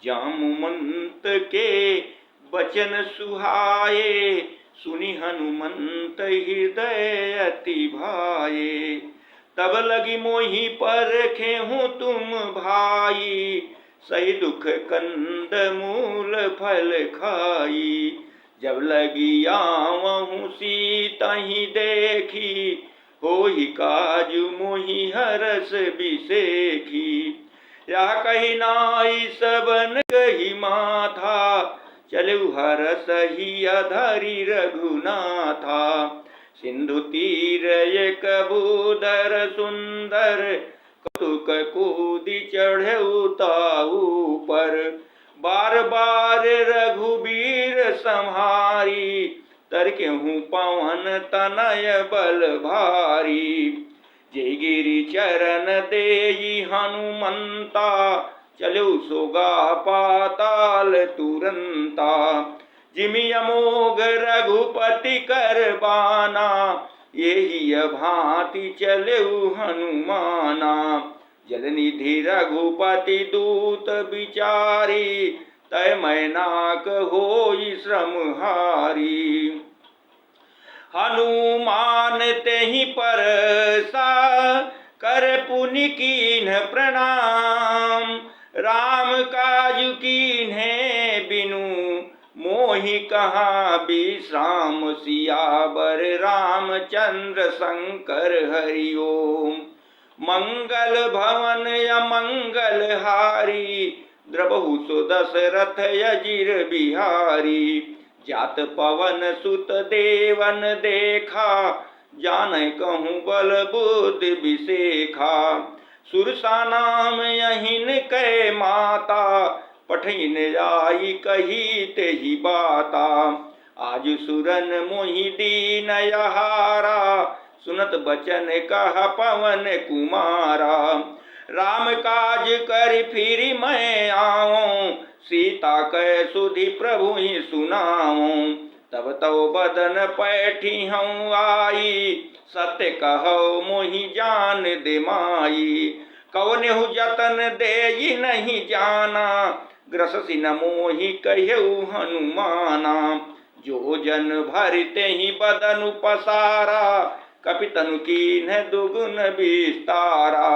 जामुमंत के बचन सुहाए, सुनि हनुमंत हृदय अति भाए। तब लगी मोहि परखे हूँ तुम भाई, सही दुख कंद मूल फल खाई। जब लगी आवहूँ सीता ही देखी, होहि काजु मोहि हरस बिसेखी। यह कही नाई सबन कही माथा, चलु हरस ही अधरि रघुनाथा। सिंधु तीर एक बूदर सुंदर, कौतुक कूदि चढ़ऊ ताऊ पर। बार बार रघुबीर सम्हारी, तरकेहूँ पवन तनय बल भारी। जय गिरि चरण देई हनुमंता, चलो सोगा पाताल तुरंता। जिमि अमोघ रघुपति कर बाना, यही भांति चलेउ हनुमाना। जलनिधि रघुपति दूत विचारी, तय मैनाक होई श्रम हारी। हनुमान तेहि परसा, कर पुनि कीन्ह प्रणाम। राम काजु कीन्हे बिनु, मोहि कहाँ विश्राम। सियावर रामचंद्र शंकर हरि ओम। मंगल भवन अमंगल हारी, द्रबहु सो दशरथ अजिर बिहारी। जात पवन सुत देवन देखा, जानै कहूँ बल बुद्धि बिसेखा। सुरसा नाम यहिन कै माता, पठिन आई कही तेहि बाता। आज सुरन मोहि दीन यहारा, सुनत बचन कह पवन कुमारा। राम काज कर फिर मैं आऊं, सीता कै सुधि प्रभु ही सुनाऊं। तब तव बदन पैठी हूँ आई, सत्य कहो मोहि जान दे माई। कवनेहु जतन देई नहीं जाना, ग्रससि न मोहि कह्यऊ हनुमाना। जो जन भरते ही बदन पसारा, कपितनु कीन्ह दुगुन विस्तारा।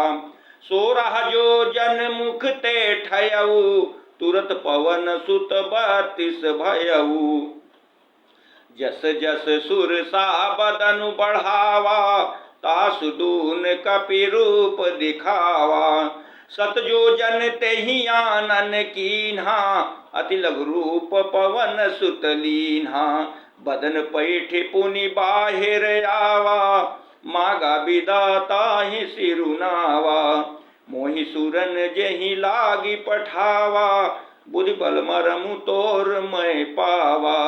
16 जो जन मुख ते ठयऊ, तुरत पवन सुत 32 भयऊ। जस जस सुरसा बदनु बढ़ावा, तासु दून कपि रूप दिखावा। सत जो जन तेहि आनन कीन्हा, अति लघु रूप पवन सुत लीन्हा। बदन पैठि पुनि बाहिर आवा, मागा विदाता ही सिरुनावा। मोहि सुरन जेहि लागी पठावा, बुद्धि बल मरमु तोर मैं पावा।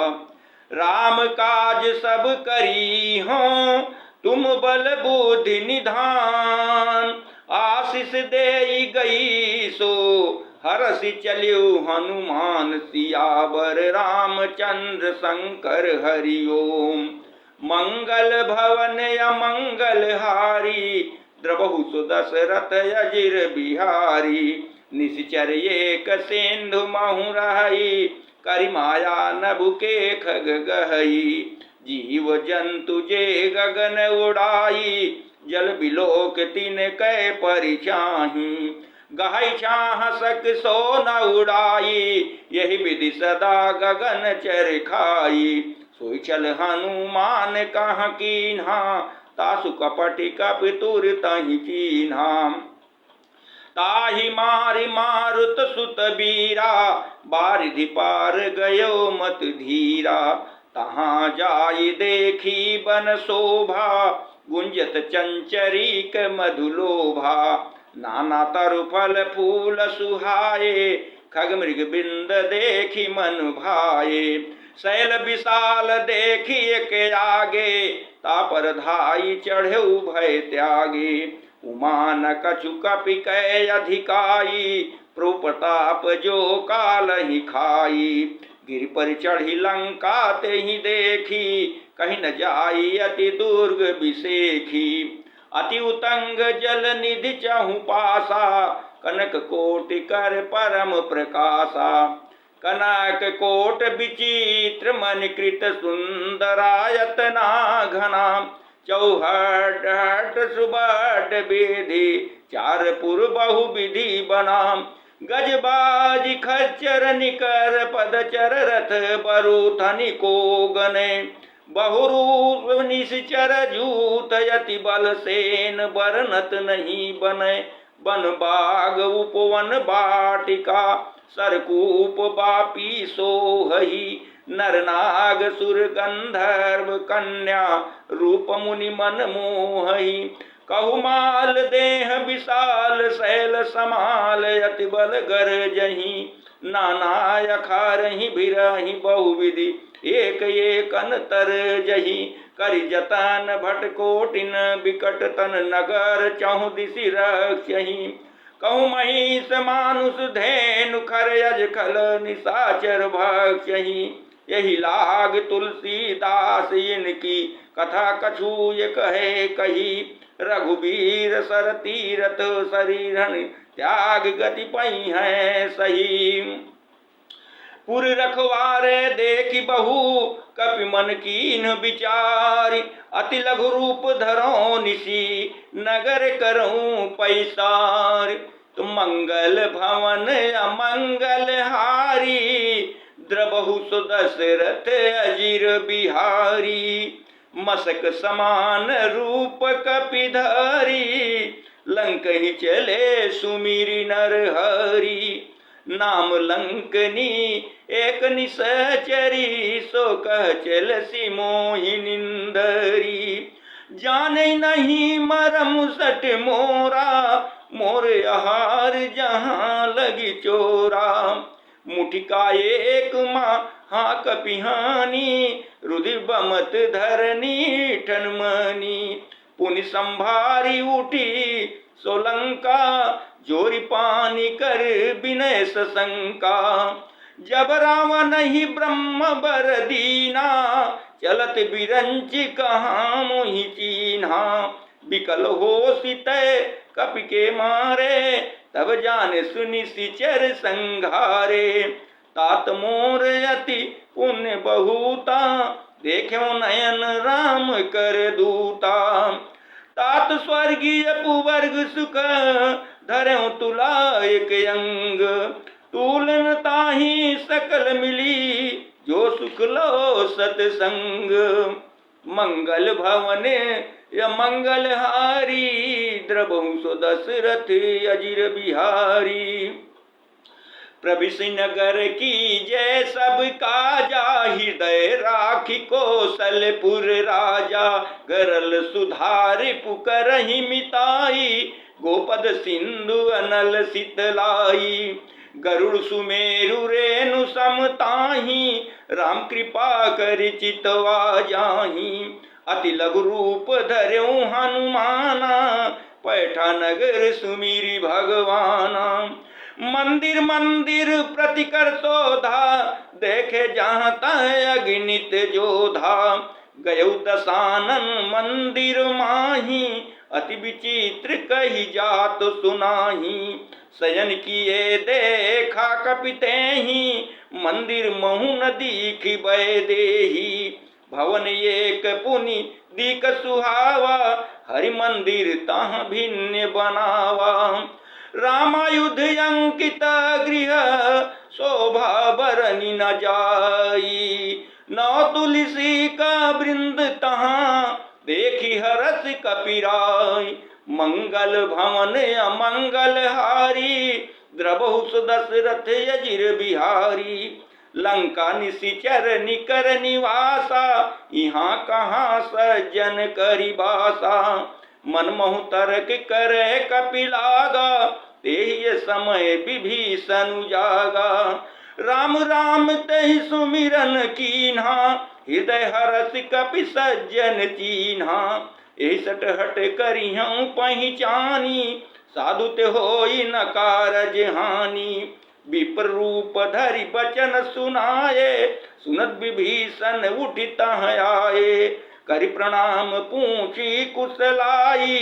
राम काज सब करी हो, तुम बल बुद्धि निधान। आशीष देई गई सो, हरषि चलियो हनुमान। सियावर रामचंद्र शंकर हरि ओम। मंगल भवन अमंगल हारी, द्रबहु सो दशरथ अजिर बिहारी। निश्चर एक सिंधु महु रही, करि माया नभु के खग गहई। जीव जंतु जे गगन उड़ाई, जल बिलोक तिन कै परिछाही। गहई छाह सक सो न उड़ाई, यही विधि सदा गगन चर खाई। सोई चल हनुमान कहाँ कीन्हा, तासु कपटि कपि तुर तहि कीन्हा। ताहि मारि मारुत सुत बीरा, बारिधि पार गयो मत धीरा। तहाँ जाई देखी बन शोभा, गुंजत चंचरीक मधुलोभा। नाना तरु फल फूल सुहाए, खग मृग बिंद देखी मन भाए। शैल विशाल देखी एक आगे, तापर धाई चढ़ेउ भय त्यागे। उमा न कछु कपि कै अधिकाई, प्रताप जो काल ही खाई। गिरि पर चढ़ी लंका ते ही देखी, कहीं न जाई अति दुर्ग बिसेखी। अति उतंग जल निधि चहु पासा, कनक कोटि कर परम प्रकाशा। कनक कोट विचित्र मन कृत सुंदरायतना घना। चौहट हट सुबट विधि चार पुर बहु विधि बना। गजबाज खच्चर निकर पदचर रथ बरुथनि को गने। बहुरूप निश्चर जूत यति बल सेन बरनत नहीं बने। वन बाग उपवन बाटिका सरकूप बापी सोहई। नर नाग सुर गंधर्व कन्या रूप मुनि मन मोहई। कहुमाल देह विशाल शैल समाल यति बल गरजहि। नाना अखारहि भिरहि बहुविधि एक एक अंतर जही। करि जतन भट कोटिन बिकट तन नगर चहु दिशि रक्षहि। कहु महिष मानुष धेनु खर यज खल निशाचर भक्षहि। यही लाग तुलसीदास इनकी कथा कछु ये कहे कही। रघुबीर सर तीरथ शरीरन त्याग गति पई है सही। पुर रखवारे देखी बहु कपि मन कीन विचारी। अति लघु रूप धरो निशी नगर करऊं पैसार। तुम मंगल भवन अमंगल हारी। द्रबहु सुदशरथ अजिर बिहारी। मसक समान रूप कपिधारी। लंक ही चले सुमिरी नर हरि। नाम लंकनी एक निसचरी। सो कह चल सी मोहि निंदरी। जाने नहीं मरम सट मोरा। मोर आहार जहाँ लगी चोरा। मुठिका एक हाँ कपिहानी। रुधिर बमत धरनी ठनमनी। पुनि संभारी उठी सोलंका। जोरी पानी कर विनय सशंका। जब रावण ही ब्रह्म बर दीना। चलत बिरंच कहाँ मोहि चीन्हा। विकल हो सितय कपि के मारे। तब जाने सुनि सिचर संघारे। तात मोर यति पुण्य बहुता। देखो नयन राम कर दूता। तात स्वर्गीय पुवर्ग सुख धरऊं तुला एक अंग। तूलन ताही सकल मिली जो सुख लो सतसंग। मंगल भवन या मंगल हारी। द्रबहु सो दशरथ अजिर बिहारी। प्रभिस नगर की जय सब काजा। हृदय राखी कौशलपुर राजा। गरल सुधार पुकरहि मिताई। गोपद सिंधु अनल शीतलाई। गरुड़ सुमेरु रेणु समताही। राम कृपा कर चितवा जाही। अति लघु रूप धर्यों हनुमाना। पैठा नगर सुमिरी भगवाना। मंदिर मंदिर प्रतिकर शोधा। देखे जहाँ तह अग्नित जोधा। गयो दशानन मंदिर माही। अति विचित्र कही जात सुनाही। शयन किए देखा कपिते ही। मंदिर महु न दीखि बय देही। भवन एक पुनि दीक सुहावा। हरि मंदिर तह भिन्न बनावा। रामायुध अंकित गृह शोभा बरनी न जाई। नौ तुलसी का वृंद तहाँ देखी हरस कपिराई। मंगल भवन अमंगल हारी। द्रबहु दशरथ अजिर बिहारी। लंका निशिचर निकर निवासा। यहाँ कहाँ सज्जन करि बासा। मनमोहु तर्क करे कपिलागा। तेहि समय विभीषण जागा। राम राम तहि सुमिरन कीन्हा। हृदय हरस कपि सज्जन चीन्हा। एहि सटहट करिहं पहिचानी। साधु ते होई न कारज हानि। विप्र रूप धरि बचन सुनाए। सुनत विभीषण उठि तह आए। करि प्रणाम पूछी कुशलाई।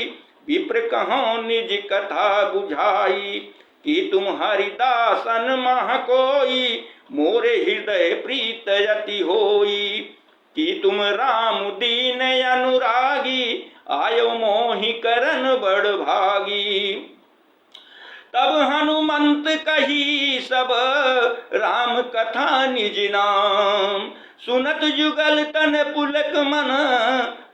विप्र कहो निज कथा बुझाई। कि तुम हरिदासन मह कोई, मोरे हृदय प्रीत यति होई। कि तुम राम दीन अनुरागी, आयो मोहि करन बड़ भागी। तब हनुमंत कही सब राम कथा निज नाम, सुनत जुगल तन पुलक मन,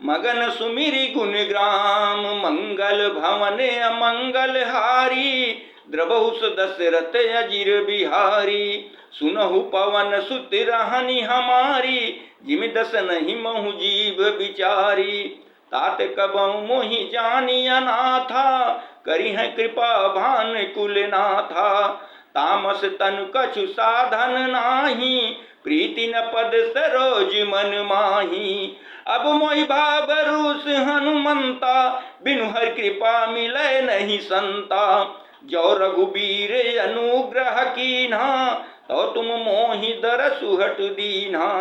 मगन सुमिरि गुण ग्राम। मंगल भवन अमंगल हारी, द्रबहुस दशरथ अजिर बिहारी। सुनहु पवन सुत रहनी हमारी, जिमि दस नहीं महु जीव बिचारी। तात कबहु मोहि जानी अनाथा, करी है कृपा भान कुल नाथा। तामस तनु कछु साधन नाही, प्रीति न पद सरोज मन माही। अब मोहि भाबरूस हनुमंता, बिनु हर कृपा मिलै नहीं संता। जो रघुबीर अनुग्रह कीन्हा, तो तुम मोहि दरसु हट दीन्हा।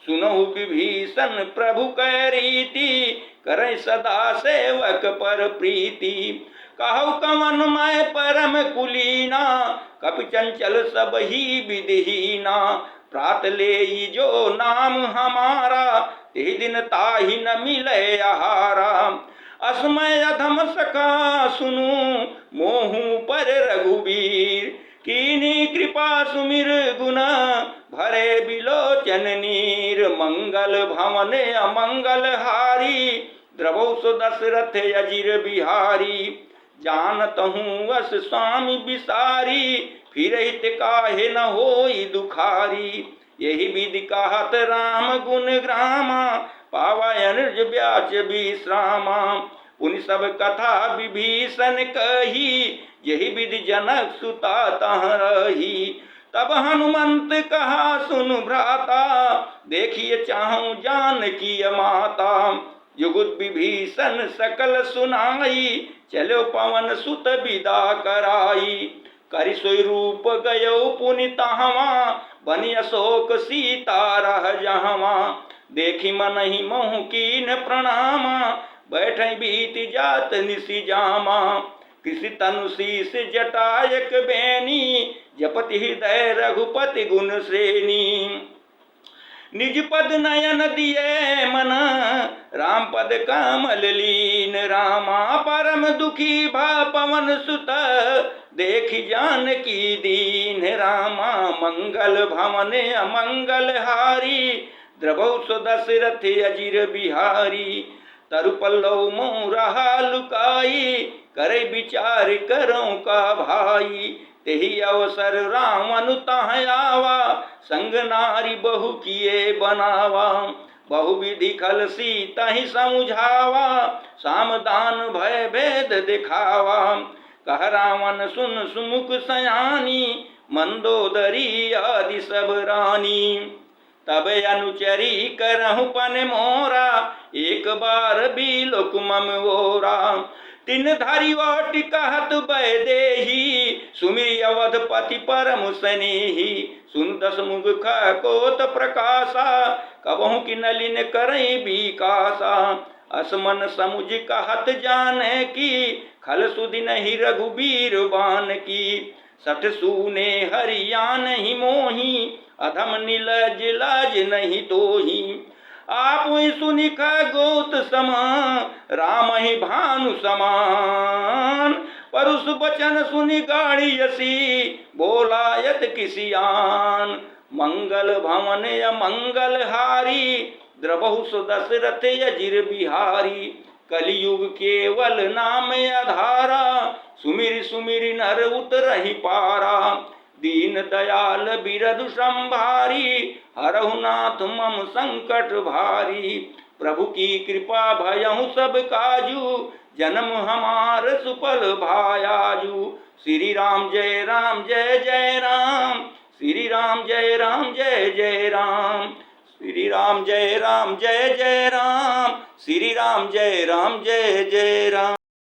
सुनहु विभीषण प्रभु कै रीति, करै सदा सेवक पर प्रीति। कहु कवन मैं परम कुलीना, कपि चंचल सब ही विधिहीना। प्रात लेई जो नाम हमारा, ते दिन ताहि न मिले आहारा। असमय अधम सखा सुनु, मोहु पर रघुबीर। कीन्ही कृपा सुमिर गुण, भरे बिलोचन नीर। मंगल भवन अमंगल हारी, द्रबहुस दशरथ अजिर बिहारी। जानत हूँ वस स्वामी बिसारी, फिरहित काहे न होई दुखारी। यही विधि कहत राम गुण ग्रामा, पावै अनुज ब्याच विश्रामा। पुनि सब कथा विभीषण कही, यही विधि जनक सुता तह रही। तब हनुमंत कहा सुनु भ्राता, देखिए चाहूं जानकी माता। युगुत विभीषण सकल सुनाई, चलो पवन सुत विदा कराई। करि सोई रूप गयो पुनि तहवा, बनि अशोक सीता रह जहवा। देखी मनहि मोहु कीन प्रणामा, बैठै बीति जात निसि जामा। कृषि तनु शीस जटायक बेनी, जपति हृदय रघुपति गुण श्रेणी। निज पद नयन दिए मन, राम पद कमल लीन। रामा परम दुखी भा पवन सुत, देखि जानकी दीन। रामा मंगल भवन अमंगल हारी, द्रबहुस दशरथ अजिर बिहारी। तरु पल्लव मोह रहा लुकाई, करे विचार करो का भाई। तेहि अवसर रावण तहाँ आवा, संग नारी बहु किए बनावा। बहु विधि खल सीता ही समुझावा, सामदान भय भेद दिखावा। कह रावण सुन सुमुख सयानी, मंदोदरी आदि सब रानी। तब अनुचरी करहु पन मोरा, एक बार भी लोक मम ओरा। तिन धारी वाटि कहत वैदेही, सुमि अवधपति परम स्नेही। सुन दस मुख खकोत प्रकाशा, कबहु की नलिन करई विकासा। असमन समुझ कहत जाने की, खल सुधि नहीं रघुबीर बान की। सठ सूने हरियान ही मोही, अधम नीलज लाज नहीं तोही। आप ही सुनि खगोत समा, राम ही भानु समान। परुष बचन सुनि गाड़ी यसी, बोलायत किसियान। मंगल भवन अमंगल हारी, द्रबहुस दशरथ अजिर बिहारी। कलियुग केवल नाम आधारा, सुमिर सुमिर नर उतरहि पारा। दीन दयाल बिरधु संभारी, हरहु नाथ मम संकट भारी। प्रभु की कृपा भयहु सब काजू, जन्म हमार सुफल भायाजू। श्री राम जय राम जय जय राम, श्री राम जय राम जय जय राम। श्री राम जय राम जय जय राम, श्री राम जय जय राम।